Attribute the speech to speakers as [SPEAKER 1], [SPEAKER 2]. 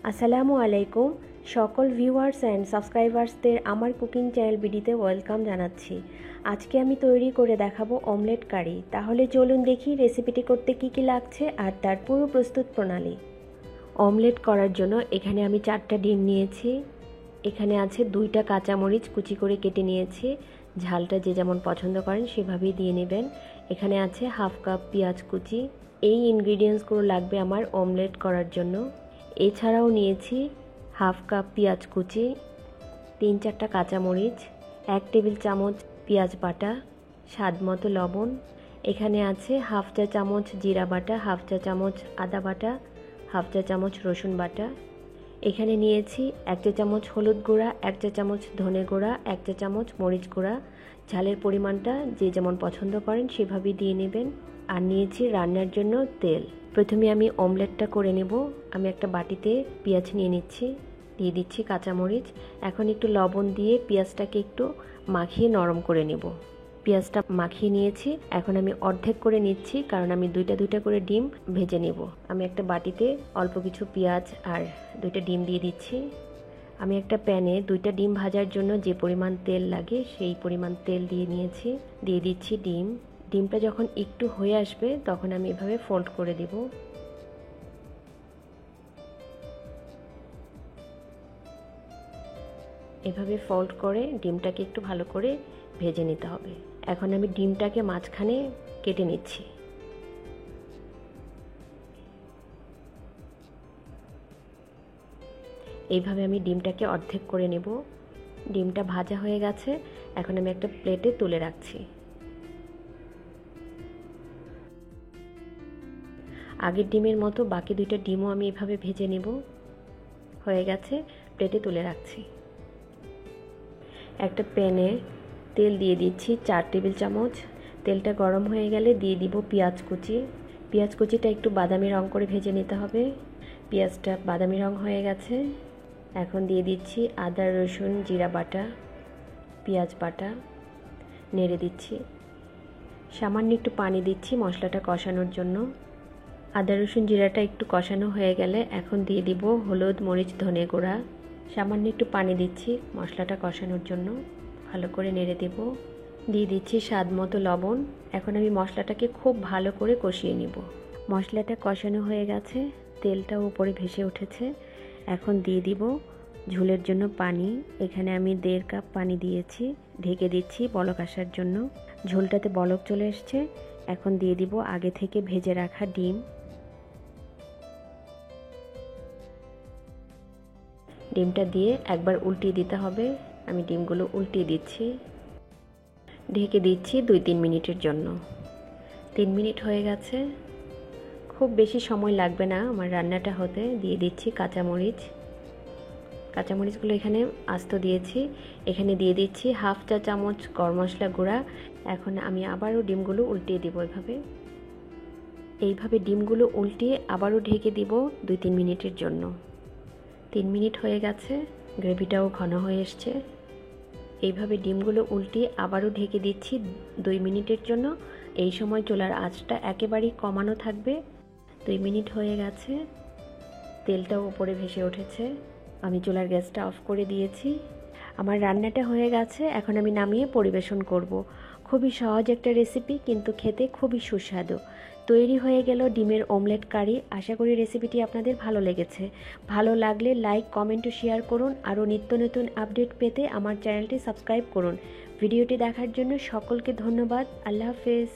[SPEAKER 1] আসসালামু আলাইকুম সকল ভিউয়ার্স অ্যান্ড সাবস্ক্রাইবার্সদের আমার কুকিং চ্যানেল বিডিতে ওয়েলকাম জানাচ্ছি। আজকে আমি তৈরি করে দেখাবো অমলেট কারি। তাহলে চলুন দেখি রেসিপিটি করতে কি কি লাগছে আর তার পুরো প্রস্তুত প্রণালী। অমলেট করার জন্য এখানে আমি 4টা ডিম নিয়েছি। এখানে আছে 2টা কাঁচামরিচ কুচি করে কেটে নিয়েছি। ঝালটা যে যেমন পছন্দ করেন সেভাবেই দিয়ে নেবেন। এখানে আছে হাফ কাপ পেঁয়াজ কুচি। এই ইনগ্রিডিয়েন্টসগুলো লাগবে আমার অমলেট করার জন্য। এছাড়াও নিয়েছি হাফ কাপ পেঁয়াজ কুচি, 3-4টা কাঁচামরিচ, 1 টেবিল চামচ পেঁয়াজ বাটা, স্বাদ মতো লবণ। এখানে আছে হাফ চা চামচ জিরা বাটা, হাফ চা চামচ আদা বাটা, হাফ চা চামচ রসুন বাটা। এখানে নিয়েছি 1 চা চামচ হলুদ গুঁড়া, 1 চা চামচ ধনে গুঁড়া, 1 চা চামচ মরিচ গুঁড়া। ঝালের পরিমাণটা যে যেমন পছন্দ করেন সেভাবেই দিয়ে নেবেন। আর নিয়েছি রান্নার জন্য তেল। প্রথমে আমি অমলেটটা করে নেব। আমি একটা বাটিতে পেঁয়াজ নিয়ে নিচ্ছি, দিয়ে দিচ্ছি কাঁচামরিচ। এখন একটু লবণ দিয়ে পেঁয়াজটাকে একটু মাখিয়ে নরম করে নেব। পেঁয়াজটা মাখিয়ে নিয়েছি, এখন আমি অর্ধেক করে নিচ্ছি কারণ আমি দুইটা করে ডিম ভেজে নেব। আমি একটা বাটিতে অল্প কিছু পেঁয়াজ আর 2টা ডিম দিয়ে দিচ্ছি। আমি একটা প্যানে 2টা ডিম ভাজার জন্য যে পরিমাণ তেল লাগে সেই পরিমাণ তেল দিয়ে নিয়েছি। দিয়ে দিচ্ছি ডিম। ডিমটা যখন একটু হয়ে আসবে তখন আমি এভাবে ফোল্ড করে দেব। এভাবে ফোল্ড করে ডিমটাকে একটু ভালো করে ভেজে নিতে হবে। এখন আমি ডিমটাকে মাঝখানে কেটে নিচ্ছি। এইভাবে আমি ডিমটাকে অর্ধেক করে নেব। ডিমটা ভাজা হয়ে গেছে, এখন আমি একটা প্লেটে তুলে রাখছি। আগের ডিমের মতো বাকি 2টা ডিমও আমি এভাবে ভেজে নেব। হয়ে গেছে, প্লেটে তুলে রাখছি। একটা প্যানে তেল দিয়ে দিচ্ছি 4 টেবিল চামচ। তেলটা গরম হয়ে গেলে দিয়ে দিব পেঁয়াজ কুচি। পেঁয়াজ কুচিটা একটু বাদামি রং করে ভেজে নিতে হবে। পেঁয়াজটা বাদামি রং হয়ে গেছে, এখন দিয়ে দিচ্ছি আদা রসুন জিরা বাটা, পেঁয়াজ বাটা, নেড়ে দিচ্ছি। সামান্য একটু পানি দিচ্ছি মশলাটা কষানোর জন্য। আদা রসুন জিরাটা একটু কষানো হয়ে গেলে এখন দিয়ে দিব হলুদ মরিচ ধনে গুঁড়া। সামান্য একটু পানি দিচ্ছি মশলাটা কষানোর জন্য, ভালো করে নেড়ে দেব। দিয়ে দিচ্ছি স্বাদ মতো লবণ। এখন আমি মশলাটাকে খুব ভালো করে কষিয়ে নিব। মশলাটা কষানো হয়ে গেছে, তেলটাও উপরে ভেসে উঠেছে। এখন দিয়ে দিব ঝোলের জন্য পানি। এখানে আমি 1.5 কাপ পানি দিয়েছি, ঢেকে দিচ্ছি বলক আসার জন্য। ঝোলটাতে বলক চলে এসছে, এখন দিয়ে দিব আগে থেকে ভেজে রাখা ডিম। ডিমটা দিয়ে একবার উল্টিয়ে দিতে হবে। আমি ডিমগুলো উল্টিয়ে দিচ্ছি, ঢেকে দিচ্ছি 2-3 মিনিটের জন্য। 3 মিনিট হয়ে গেছে, খুব বেশি সময় লাগবে না আমার রান্নাটা হতে। দিয়ে দিচ্ছি কাঁচামরিচ। কাঁচামরিচগুলো এখানে আস্ত দিয়েছি। এখানে দিয়ে দিচ্ছি হাফ চা চামচ গরম মশলা গুঁড়া। এখন আমি আবারও ডিমগুলো উল্টিয়ে দিব। এইভাবে ডিমগুলো উল্টিয়ে আবারও ঢেকে দিব 2-3 মিনিটের জন্য। 3 মিনিট হয়ে গেছে, গ্রেভিটাও ঘন হয়ে এসছে। এইভাবে ডিমগুলো উল্টিয়ে আবারও ঢেকে দিচ্ছি 2 মিনিটের জন্য। এই সময় চুলার আঁচটা একেবারেই কমানো থাকবে। 2 মিনিট হয়ে গেছে, তেলটাও উপরে ভেসে উঠেছে। আমি চুলার গ্যাসটা অফ করে দিয়েছি। আমার রান্নাটা হয়ে গেছে, এখন আমি নামিয়ে পরিবেশন করব। খুবই সহজ একটা রেসিপি, কিন্তু খেতে খুবই সুস্বাদু। তৈরি হয়ে গেল ডিমের অমলেট কারি। আশা করি রেসিপিটি আপনাদের ভালো লেগেছে। ভালো লাগলে লাইক কমেন্ট ও শেয়ার করুন। আরও নিত্য নতুন আপডেট পেতে আমার চ্যানেলটি সাবস্ক্রাইব করুন। ভিডিওটি দেখার জন্য সকলকে ধন্যবাদ। আল্লাহ হাফেজ।